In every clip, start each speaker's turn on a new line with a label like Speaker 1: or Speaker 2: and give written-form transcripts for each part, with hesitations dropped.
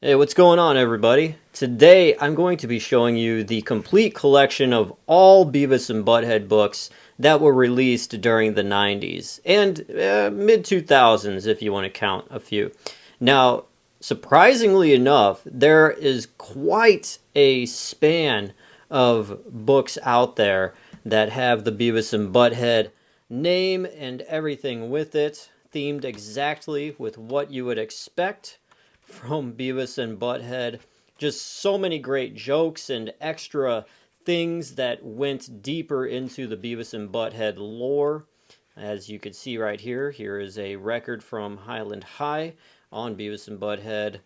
Speaker 1: Hey, what's going on, everybody? Today I'm going to be showing you the complete collection of all Beavis and Butthead books that were released during the 90s and mid-2000s, if you want to count a few. Now, surprisingly enough, there is quite a span of books out there that have the Beavis and Butthead name and everything with it, themed exactly with what you would expect from Beavis and Butthead. Just so many great jokes and extra things that went deeper into the Beavis and Butthead lore. As you can see right here, here is a record from Highland High on Beavis and Butthead.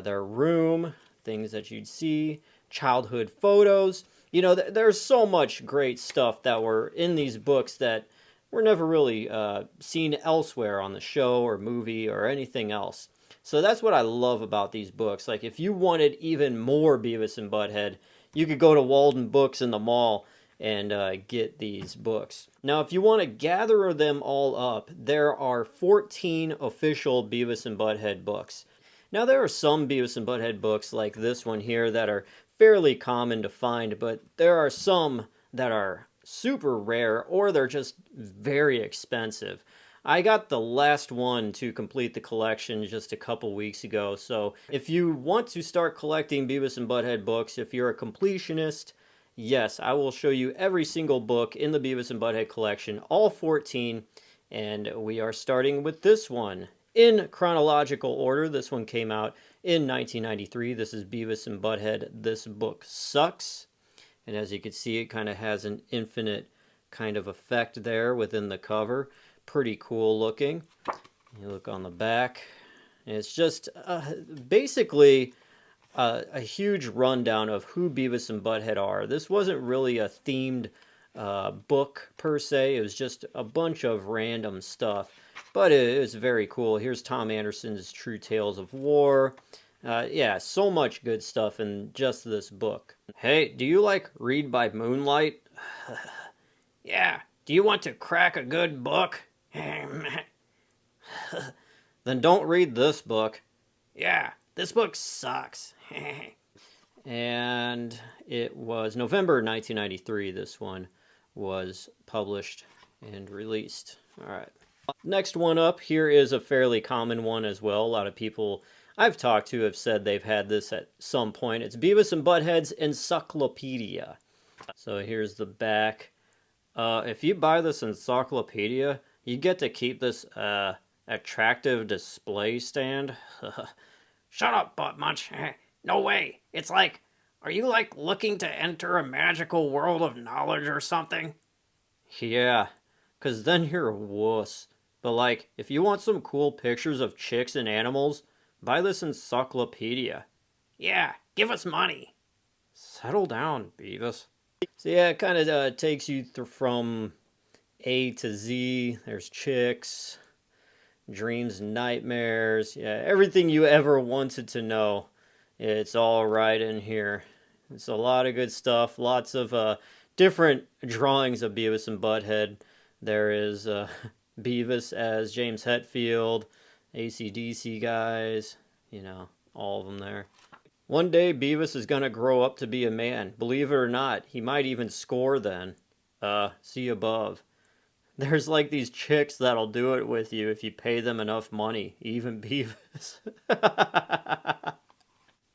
Speaker 1: Their room, things that you'd see, childhood photos. You know, there's so much great stuff that were in these books that were never really seen elsewhere on the show or movie or anything else. So that's what I love about these books. Like, if you wanted even more Beavis and Butthead, you could go to Walden Books in the mall and get these books. Now, if you want to gather them all up, there are 14 official Beavis and Butthead books. Now, there are some Beavis and Butthead books like this one here that are fairly common to find, but there are some that are super rare or they're just very expensive. I got the last one to complete the collection just a couple weeks ago, so if you want to start collecting Beavis and Butthead books, if you're a completionist, yes, I will show you every single book in the Beavis and Butthead collection, all 14, and we are starting with this one. In chronological order, this one came out in 1993. This is Beavis and Butthead, This Book Sucks. And as you can see, it kind of has an infinite kind of effect there within the cover. Pretty cool looking. You look on the back, and it's just basically a huge rundown of who Beavis and Butthead are. This wasn't really a themed book per se. It was just a bunch of random stuff, but it was very cool. Here's Tom Anderson's True Tales of War. Yeah, so much good stuff in just this book. Hey, do you like read by moonlight? Yeah. Do you want to crack a good book? Then don't read this book. Yeah, this book sucks. And it was November 1993, this one was published and released. All right. Next one up here is a fairly common one as well. A lot of people I've talked to have said they've had this at some point. It's Beavis and Butthead's Encyclopedia. So here's the back. If you buy this Encyclopedia, you get to keep this attractive display stand. Shut up, Butt Munch. No way. It's like, are you like looking to enter a magical world of knowledge or something? Yeah, 'cause then you're a wuss. But like, if you want some cool pictures of chicks and animals, buy this Encyclopedia. Yeah, give us money. Settle down, Beavis. So yeah, it kind of takes you from A to Z. There's chicks, dreams, nightmares. Yeah, everything you ever wanted to know. It's all right in here. It's a lot of good stuff. Lots of different drawings of Beavis and Butthead. There is Beavis as James Hetfield, AC/DC guys, you know, all of them there. One day Beavis is gonna grow up to be a man. Believe it or not, he might even score then. See above. There's like these chicks that'll do it with you if you pay them enough money. Even Beavis.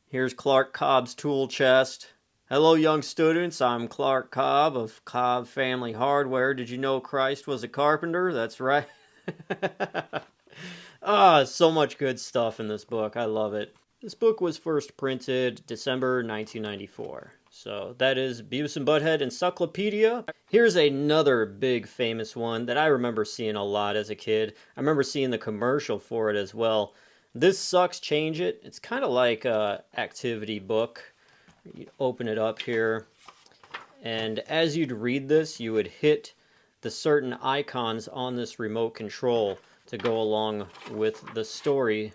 Speaker 1: Here's Clark Cobb's tool chest. Hello, young students. I'm Clark Cobb of Cobb Family Hardware. Did you know Christ was a carpenter? That's right. So much good stuff in this book. I love it. This book was first printed December 1994. So that is Beavis and Butthead Encyclopedia. Here's another big famous one that I remember seeing a lot as a kid. I remember seeing the commercial for it as well. This Sucks, Change It. It's kind of like a activity book. You'd open it up here, and as you'd read this, you would hit the certain icons on this remote control to go along with the story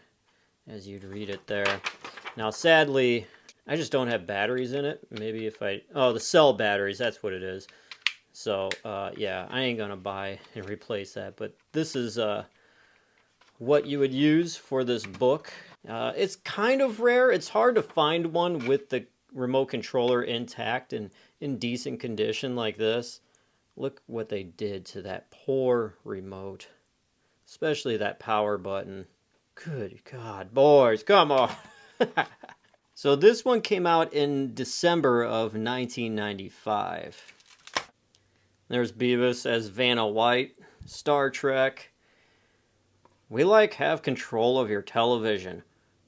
Speaker 1: as you'd read it there. Now, sadly, I just don't have batteries in it. Maybe if the cell batteries, that's what it is. So, yeah, I ain't gonna buy and replace that. But this is what you would use for this book. It's kind of rare. It's hard to find one with the remote controller intact and in decent condition like this. Look what they did to that poor remote, especially that power button. Good God, boys, come on. So this one came out in December of 1995. There's Beavis as Vanna White, Star Trek. We have control of your television.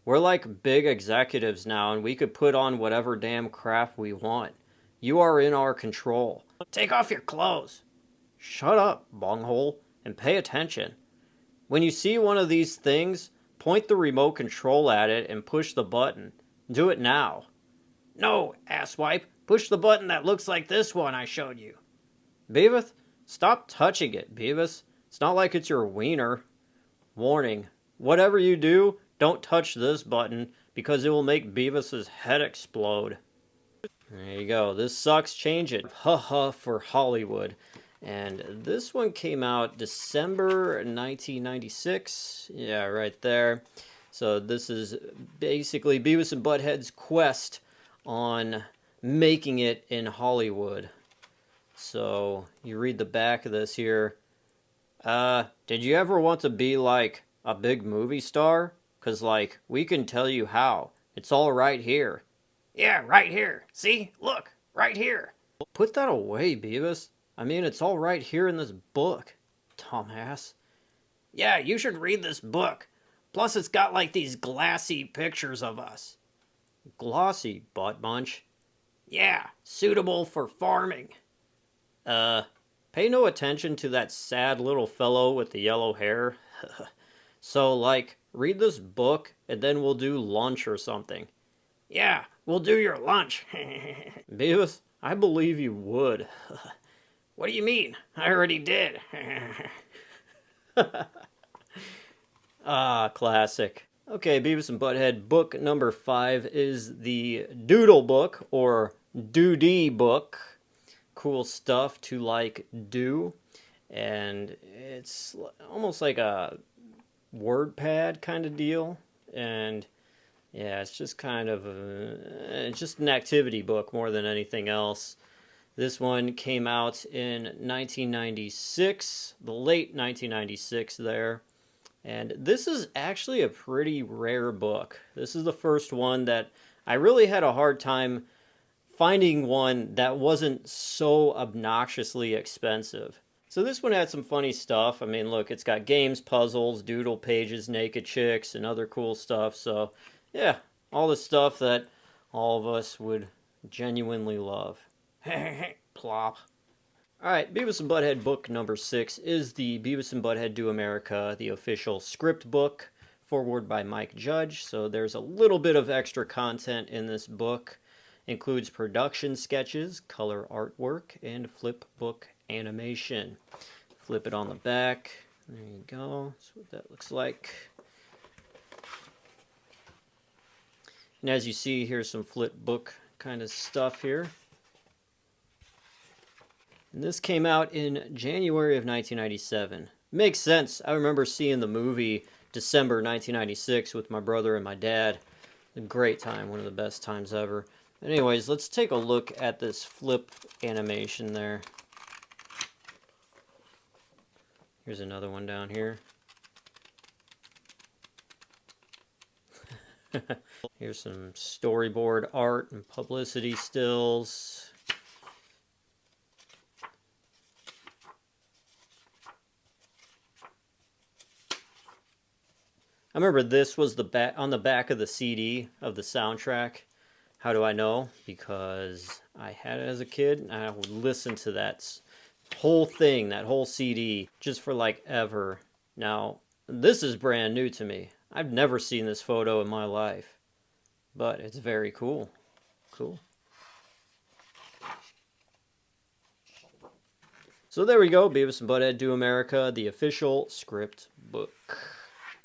Speaker 1: We're like big executives now, and we could put on whatever damn crap we want. You are in our control. Take off your clothes. Shut up, bunghole, and pay attention. When you see one of these things, point the remote control at it and push the button. Do it now. No, asswipe. Push the button that looks like this one I showed you. Beavis, stop touching it, Beavis. It's not like it's your wiener. Warning, whatever you do, don't touch this button because it will make Beavis's head explode. There you go. This sucks. Change it. Haha for Hollywood. And this one came out December 1996. Yeah, right there. So this is basically Beavis and Butthead's quest on making it in Hollywood. So you read the back of this here. Did you ever want to be like a big movie star? 'Cause we can tell you how. It's all right here. Yeah, right here. See? Look, right here. Put that away, Beavis. I mean, it's all right here in this book, dumbass. Yeah, you should read this book. Plus, it's got these glassy pictures of us. Glossy, butt munch. Yeah, suitable for farming. Pay no attention to that sad little fellow with the yellow hair. So, read this book, and then we'll do lunch or something. Yeah, we'll do your lunch. Beavis, I believe you would. What do you mean? I already did. Ah, classic. Okay, Beavis and Butthead, book number 5 is the Doodle Book, or Doodle Book. Cool stuff to do. And it's almost like a word pad kind of deal. And yeah, it's just kind of it's just an activity book more than anything else. This one came out in 1996, the late 1996 there. And this is actually a pretty rare book. This is the first one that I really had a hard time finding one that wasn't so obnoxiously expensive. So this one had some funny stuff. I mean, look, it's got games, puzzles, doodle pages, naked chicks, and other cool stuff. So, yeah, all the stuff that all of us would genuinely love. Plop. Alright, Beavis and Butthead book number 6 is the Beavis and Butthead Do America, the official script book, foreword by Mike Judge. So there's a little bit of extra content in this book. Includes production sketches, color artwork, and flip book animation. Flip it on the back. There you go. That's what that looks like. And as you see, here's some flip book kind of stuff here. And this came out in January of 1997. Makes sense. I remember seeing the movie December 1996 with my brother and my dad. A great time, one of the best times ever. Anyways, let's take a look at this flip animation there. Here's another one down here. Here's some storyboard art and publicity stills. I remember this was on the back of the CD of the soundtrack. How do I know? Because I had it as a kid, and I would listen to that whole thing, that whole CD, just for ever. Now, this is brand new to me. I've never seen this photo in my life, but it's very cool. Cool. So there we go, Beavis and Butthead Do America, the official script book.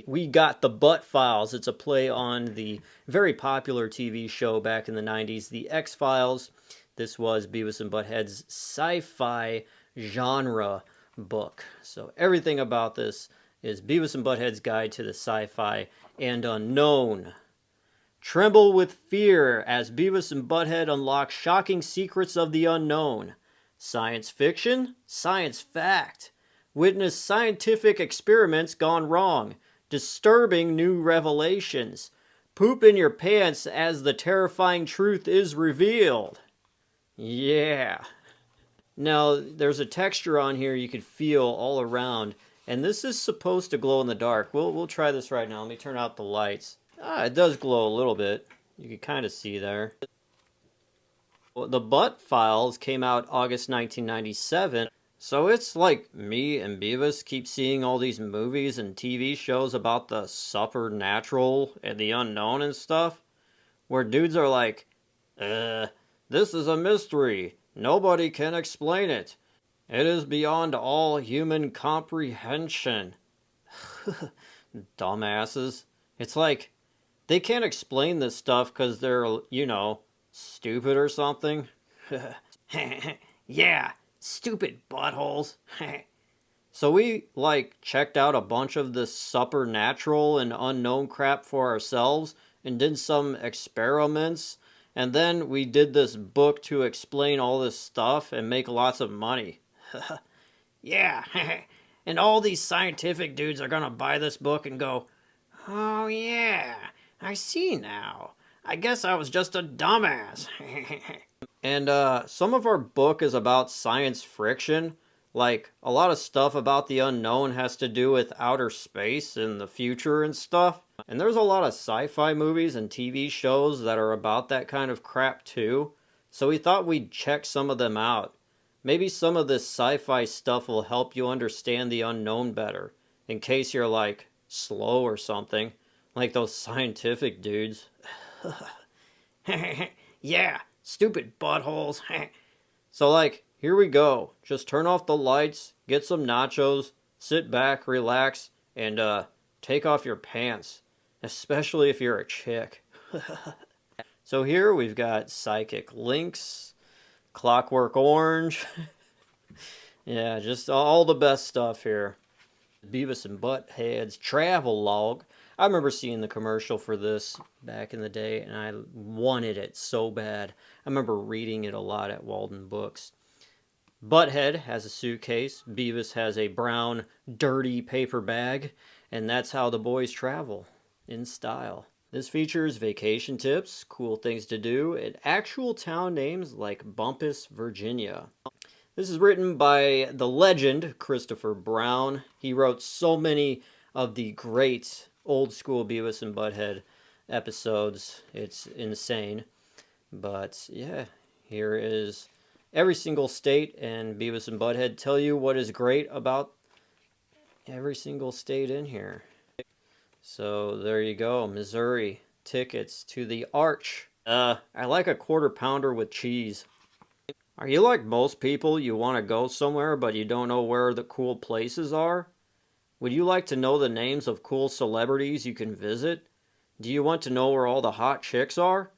Speaker 1: We got The Butt Files. It's a play on the very popular TV show back in the 90s, The X-Files. This was Beavis and Butthead's sci-fi genre book. So everything about this is Beavis and Butthead's Guide to the Sci-Fi and unknown. Tremble with fear as Beavis and Butthead unlock shocking secrets of the unknown. Science fiction? Science fact. Witness scientific experiments gone wrong. Disturbing new revelations. Poop in your pants as the terrifying truth is revealed. Yeah. Now, there's a texture on here you could feel all around, and this is supposed to glow in the dark. We'll try this right now. Let me turn out the lights. It does glow a little bit. You can kind of see there. Well, the Butt Files came out August 1997, so it's like me and Beavis keep seeing all these movies and TV shows about the supernatural and the unknown and stuff, where dudes are like, this is a mystery. Nobody can explain it. It is beyond all human comprehension. Dumbasses. It's like, they can't explain this stuff because they're, stupid or something. Yeah, stupid buttholes. So we, checked out a bunch of this supernatural and unknown crap for ourselves and did some experiments. And then we did this book to explain all this stuff and make lots of money. Yeah, and all these scientific dudes are gonna buy this book and go, oh yeah, I see now. I guess I was just a dumbass. And some of our book is about science friction. Like, a lot of stuff about the unknown has to do with outer space and the future and stuff. And there's a lot of sci-fi movies and TV shows that are about that kind of crap too. So we thought we'd check some of them out. Maybe some of this sci-fi stuff will help you understand the unknown better, in case you're slow or something, like those scientific dudes. Yeah, stupid buttholes. So here we go. Just turn off the lights, get some nachos, sit back, relax, and take off your pants, especially if you're a chick. So here we've got Psychic Links, Clockwork Orange. Yeah, just all the best stuff here. Beavis and Butthead's travel log. I remember seeing the commercial for this back in the day, and I wanted it so bad. I remember reading it a lot at Walden Books. Butthead has a suitcase. Beavis has a brown, dirty paper bag, and that's how the boys travel, in style. This features vacation tips, cool things to do, and actual town names like Bumpus, Virginia. This is written by the legend Christopher Brown. He wrote so many of the great old school Beavis and Butthead episodes. It's insane. But yeah, here is every single state, and Beavis and Butthead tell you what is great about every single state in here. So there you go, Missouri. Tickets to the Arch. I like a quarter pounder with cheese. Are you like most people? You want to go somewhere, but you don't know where the cool places are? Would you like to know the names of cool celebrities you can visit? Do you want to know where all the hot chicks are?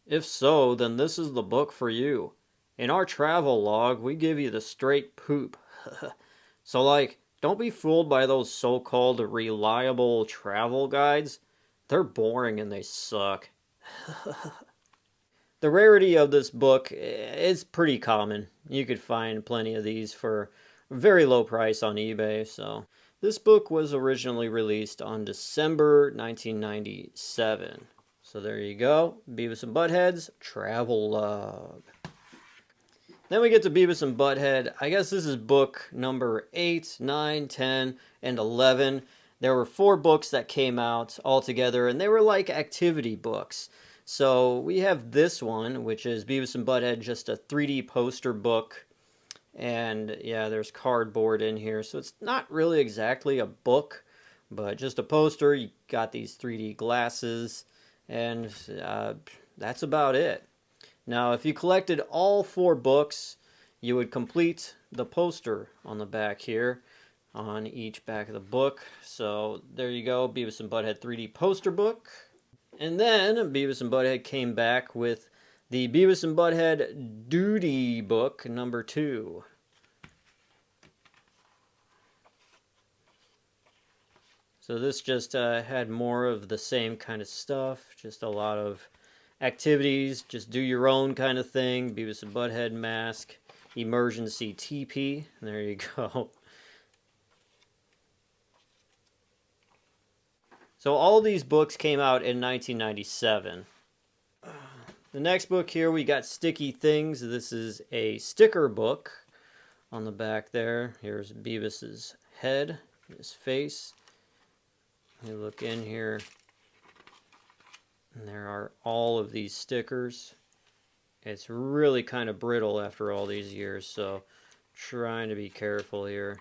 Speaker 1: If so, then this is the book for you. In our travel log, we give you the straight poop. So don't be fooled by those so-called reliable travel guides. They're boring and they suck. The rarity of this book is pretty common. You could find plenty of these for a very low price on eBay. So this book was originally released on December 1997. So there you go, Beavis and Butthead's travel log. Then we get to Beavis and Butthead. I guess this is book number 8, 9, 10, and 11. There were 4 books that came out altogether, and they were like activity books. So we have this one, which is Beavis and Butthead, just a 3D poster book. And yeah, there's cardboard in here, so it's not really exactly a book, but just a poster. You got these 3D glasses, and that's about it. Now, if you collected all 4 books, you would complete the poster on the back here, on each back of the book. So there you go, Beavis and Butthead 3D poster book. And then Beavis and Butthead came back with the Beavis and Butthead Duty book number 2. So this just had more of the same kind of stuff, just a lot of activities, just do your own kind of thing. Beavis and Butthead mask, emergency TP, there you go. So all these books came out in 1997. The next book here, we got Sticky Things. This is a sticker book. On the back there, here's Beavis's head, his face. You look in here, and there are all of these stickers. It's really kind of brittle after all these years, so trying to be careful here.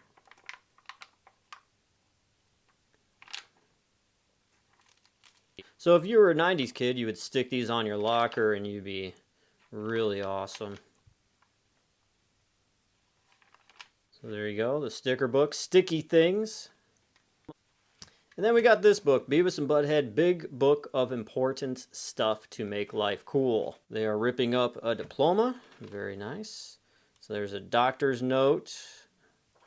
Speaker 1: So if you were a 90s kid, you would stick these on your locker and you'd be really awesome. So there you go, the sticker book, Sticky Things. And then we got this book, Beavis and Butthead, Big Book of Important Stuff to Make Life Cool. They are ripping up a diploma, very nice. So there's a doctor's note,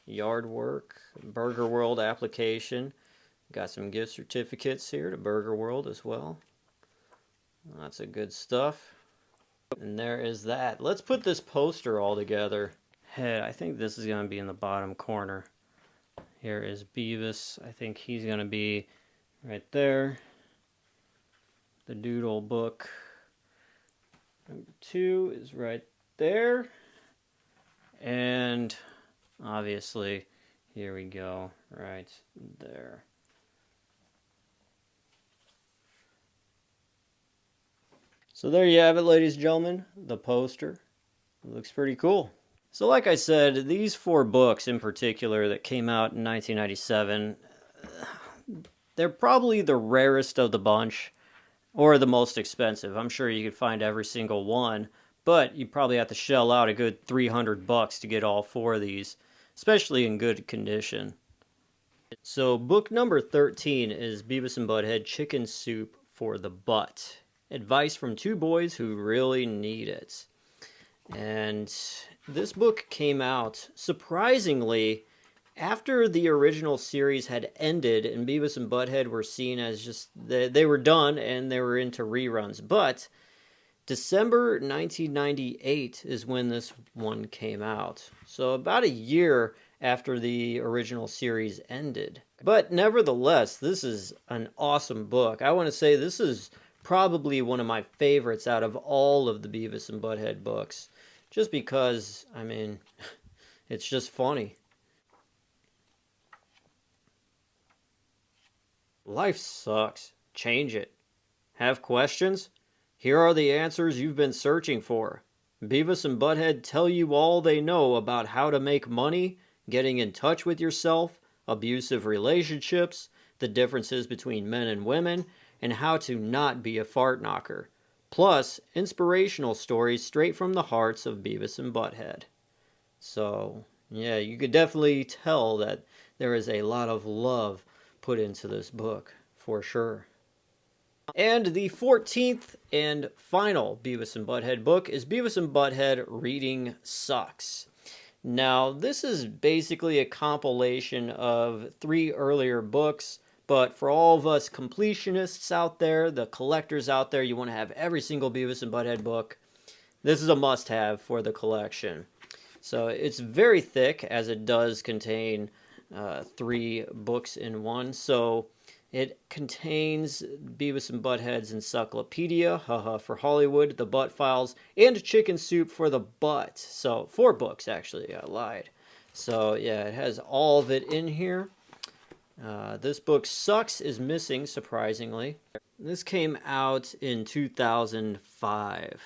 Speaker 1: yard work, Burger World application. Got some gift certificates here to Burger World as well. Lots of good stuff. And there is that. Let's put this poster all together. Head, I think this is going to be in the bottom corner. Here is Beavis. I think he's going to be right there. The Doodle Book. Number 2 is right there. And obviously, here we go, right there. So there you have it, ladies and gentlemen, the poster. It looks pretty cool. So like I said, these 4 books in particular that came out in 1997, they're probably the rarest of the bunch, or the most expensive. I'm sure you could find every single one, but you probably have to shell out a good $300 to get all 4 of these, especially in good condition. So book number 13 is Beavis and Butthead, Chicken Soup for the Butt. Advice from 2 boys who really need it. And this book came out, surprisingly, after the original series had ended and Beavis and Butthead were seen as just, they were done and they were into reruns. But December 1998 is when this one came out. So about a year after the original series ended. But nevertheless, this is an awesome book. I want to say this is probably one of my favorites out of all of the Beavis and Butthead books. Just because, I mean, it's just funny. Life sucks. Change it. Have questions? Here are the answers you've been searching for. Beavis and Butthead tell you all they know about how to make money, getting in touch with yourself, abusive relationships, the differences between men and women, and how to not be a fart knocker. Plus, inspirational stories straight from the hearts of Beavis and Butthead. So, yeah, you could definitely tell that there is a lot of love put into this book, for sure. And the 14th and final Beavis and Butthead book is Beavis and Butthead Reading Sucks. Now, this is basically a compilation of 3 earlier books, but for all of us completionists out there, the collectors out there, you want to have every single Beavis and Butthead book. This is a must-have for the collection. So it's very thick, as it does contain 3 books in one. So it contains Beavis and Butthead's Encyclopedia, haha, for Hollywood, The Butt Files, and Chicken Soup for the Butt. So 4 books, actually, I lied. So yeah, it has all of it in here. This book Sucks is missing, surprisingly. This came out in 2005.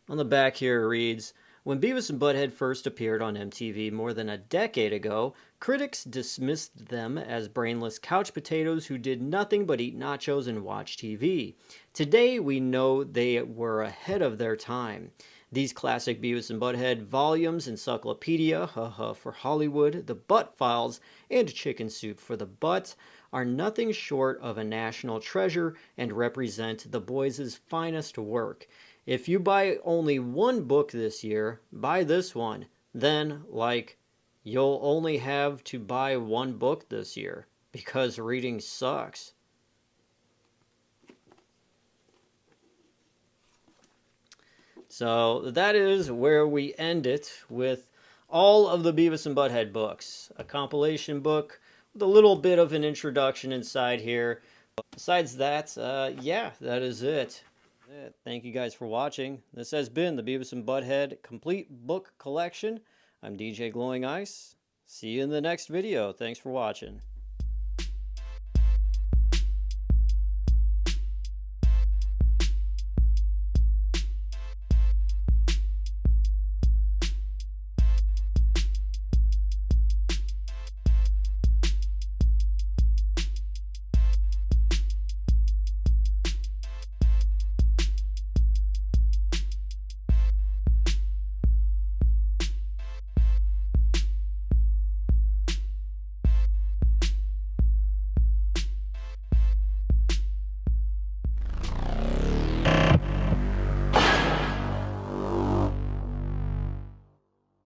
Speaker 1: On the back here it reads, when Beavis and Butthead first appeared on MTV more than a decade ago, critics dismissed them as brainless couch potatoes who did nothing but eat nachos and watch TV. Today we know they were ahead of their time. These classic Beavis and Butthead volumes, Encyclopedia, haha, for Hollywood, The Butt Files, and Chicken Soup for the Butt, are nothing short of a national treasure and represent the boys' finest work. If you buy only 1 book this year, buy this one. Then, you'll only have to buy 1 book this year. because reading sucks. So that is where we end it with all of the Beavis and Butthead books. A compilation book with a little bit of an introduction inside here. Besides that, yeah, that is it. Thank you guys for watching. This has been the Beavis and Butthead Complete Book Collection. I'm DJ Glowing Ice. See you in the next video. Thanks for watching.